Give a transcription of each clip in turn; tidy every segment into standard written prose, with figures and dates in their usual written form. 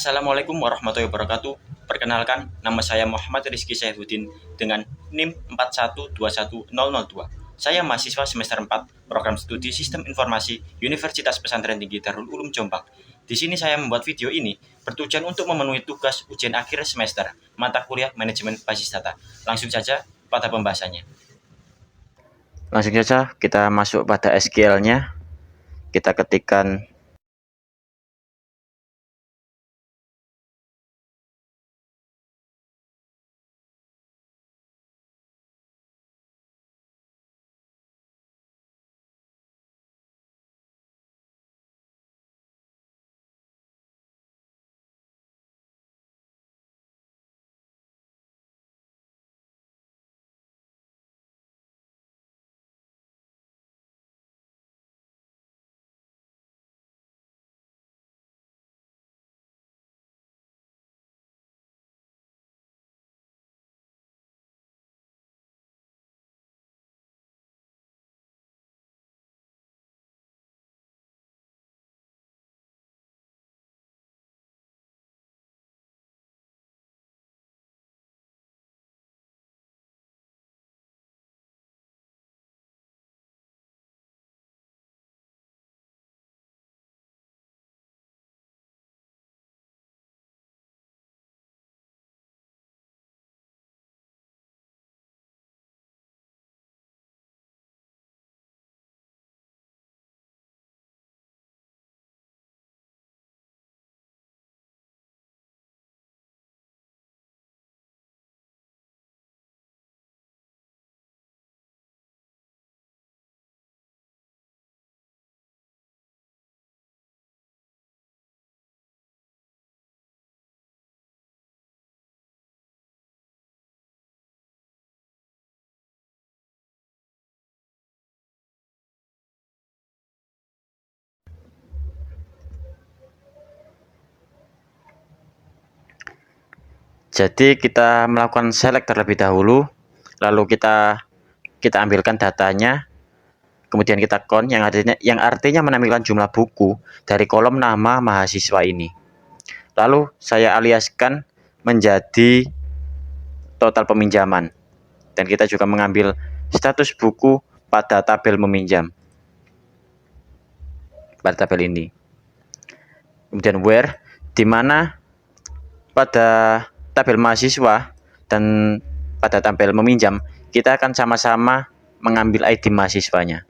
Assalamualaikum warahmatullahi wabarakatuh. Perkenalkan, nama saya Muhammad Rizky Saifuddin dengan NIM 4121002. Saya mahasiswa semester 4 Program Studi Sistem Informasi Universitas Pesantren Tinggi Darul Ulum Jombang. Di sini saya membuat video ini bertujuan untuk memenuhi tugas ujian akhir semester mata kuliah Manajemen Basis Data. Langsung saja pada pembahasannya. Langsung saja kita masuk pada SQL-nya. Kita ketikkan Jadi kita melakukan select terlebih dahulu, lalu kita ambilkan datanya, kemudian kita count yang artinya menampilkan jumlah buku dari kolom nama mahasiswa ini. Lalu saya aliaskan menjadi total peminjaman, dan kita juga mengambil status buku pada tabel meminjam pada tabel ini. Kemudian where, di mana pada tabel mahasiswa dan pada tabel meminjam kita akan sama-sama mengambil ID mahasiswanya.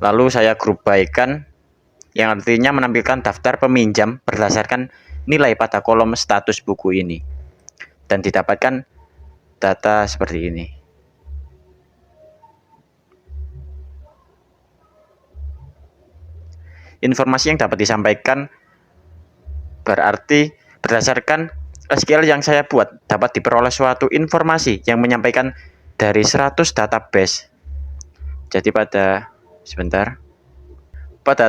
Lalu saya grup bykan, yang artinya menampilkan daftar peminjam berdasarkan nilai pada kolom status buku ini, dan didapatkan data seperti ini. Informasi yang dapat disampaikan berarti berdasarkan SQL yang saya buat dapat diperoleh suatu informasi yang menyampaikan dari 100 database. Jadi pada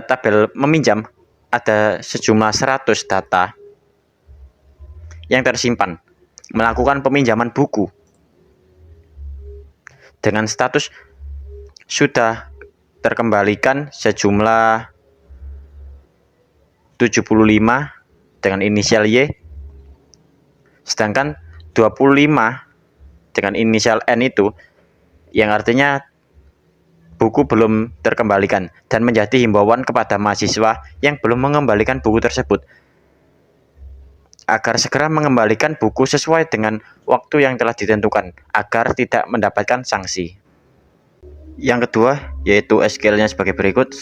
tabel meminjam ada sejumlah 100 data yang tersimpan melakukan peminjaman buku dengan status sudah terkembalikan sejumlah 75 dengan inisial Y, sedangkan 25 dengan inisial N itu yang artinya buku belum terkembalikan, dan menjadi himbauan kepada mahasiswa yang belum mengembalikan buku tersebut agar segera mengembalikan buku sesuai dengan waktu yang telah ditentukan agar tidak mendapatkan sanksi. Yang kedua yaitu SQL-nya sebagai berikut.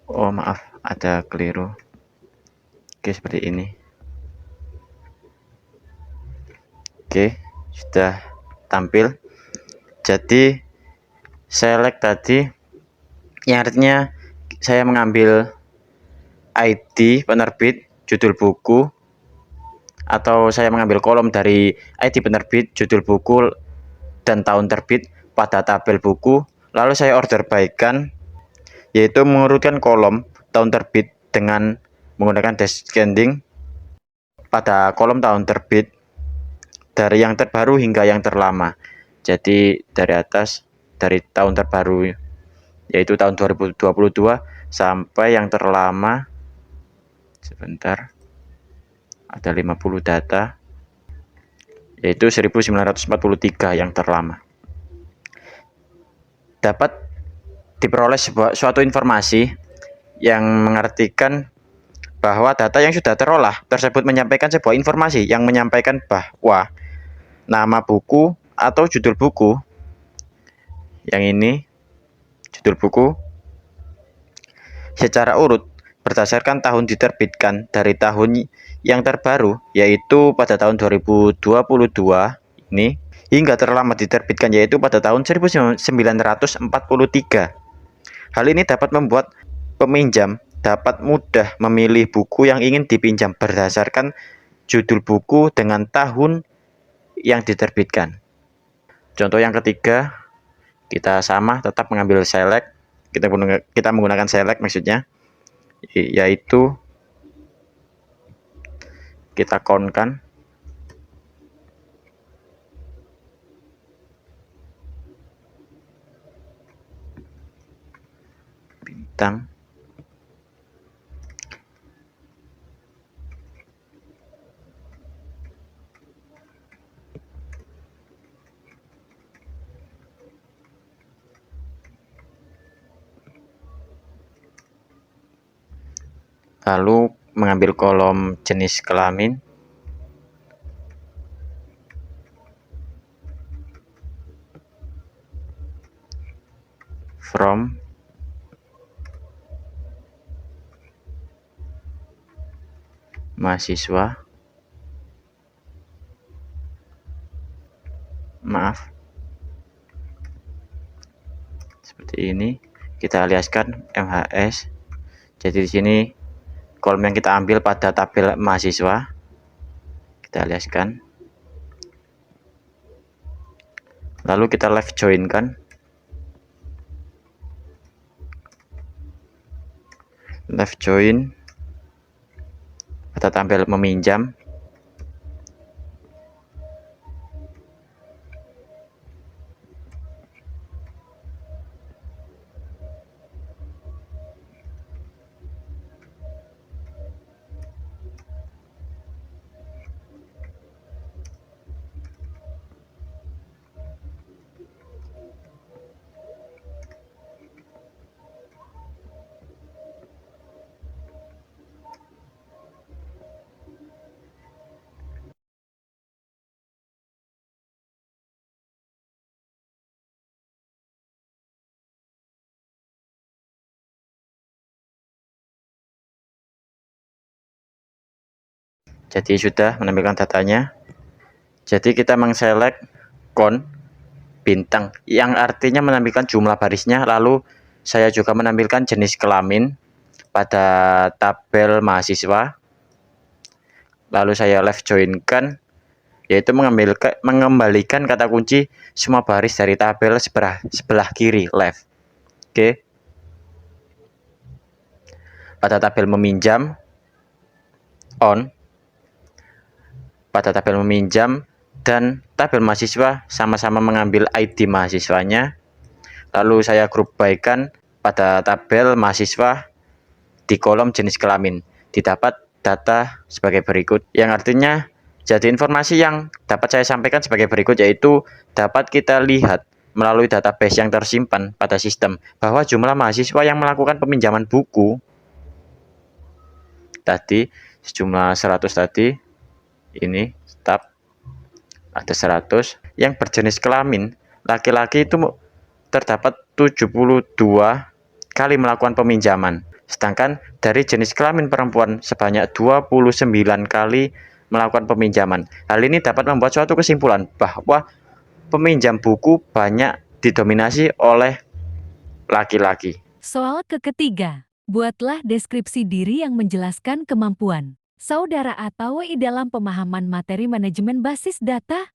Oh maaf, ada keliru. Oke, seperti ini. Oke, sudah tampil. Jadi select tadi yang artinya saya mengambil ID penerbit, judul buku, atau saya mengambil kolom dari ID penerbit, judul buku, dan tahun terbit pada tabel buku. Lalu saya order bykan, yaitu mengurutkan kolom tahun terbit dengan menggunakan descending pada kolom tahun terbit dari yang terbaru hingga yang terlama. Jadi dari atas, dari tahun terbaru yaitu tahun 2022 sampai yang terlama, sebentar, ada 50 data, yaitu 1943 yang terlama. Dapat diperoleh suatu informasi yang mengartikan bahwa data yang sudah terolah tersebut menyampaikan sebuah informasi yang menyampaikan bahwa nama buku atau judul buku, yang ini judul buku, secara urut berdasarkan tahun diterbitkan dari tahun yang terbaru, yaitu pada tahun 2022 ini, hingga terlama diterbitkan, yaitu pada tahun 1943. Hal ini dapat membuat peminjam dapat mudah memilih buku yang ingin dipinjam berdasarkan judul buku dengan tahun yang diterbitkan. Contoh yang ketiga, kita sama tetap mengambil select, kita menggunakan select maksudnya, yaitu kita countkan bintang, lalu mengambil kolom jenis kelamin, from, mahasiswa, maaf, seperti ini. Kita aliaskan MHS. Jadi di sini kolom yang kita ambil pada tabel mahasiswa, kita aliaskan, lalu kita left join kan, left join pada tabel meminjam, jadi sudah menampilkan datanya. Jadi kita mengselect count bintang yang artinya menampilkan jumlah barisnya, lalu saya juga menampilkan jenis kelamin pada tabel mahasiswa, lalu saya left join kan, yaitu mengembalikan kata kunci semua baris dari tabel sebelah kiri, left. Oke. Pada tabel meminjam, on. Pada tabel meminjam dan tabel mahasiswa sama-sama mengambil ID mahasiswanya. Lalu saya group bykan pada tabel mahasiswa di kolom jenis kelamin. Didapat data sebagai berikut, yang artinya jadi informasi yang dapat saya sampaikan sebagai berikut, yaitu dapat kita lihat melalui database yang tersimpan pada sistem bahwa jumlah mahasiswa yang melakukan peminjaman buku tadi sejumlah 100 tadi, ini tab ada 100, yang berjenis kelamin laki-laki itu terdapat 72 kali melakukan peminjaman. Sedangkan dari jenis kelamin perempuan sebanyak 29 kali melakukan peminjaman. Hal ini dapat membuat suatu kesimpulan bahwa peminjam buku banyak didominasi oleh laki-laki. Soal ketiga, buatlah deskripsi diri yang menjelaskan kemampuan saudara atau WI dalam pemahaman materi manajemen basis data.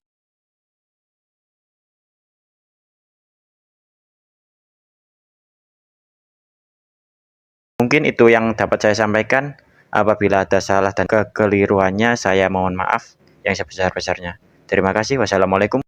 Mungkin itu yang dapat saya sampaikan. Apabila ada salah dan kekeliruannya, saya mohon maaf yang sebesar-besarnya. Terima kasih. Wassalamualaikum.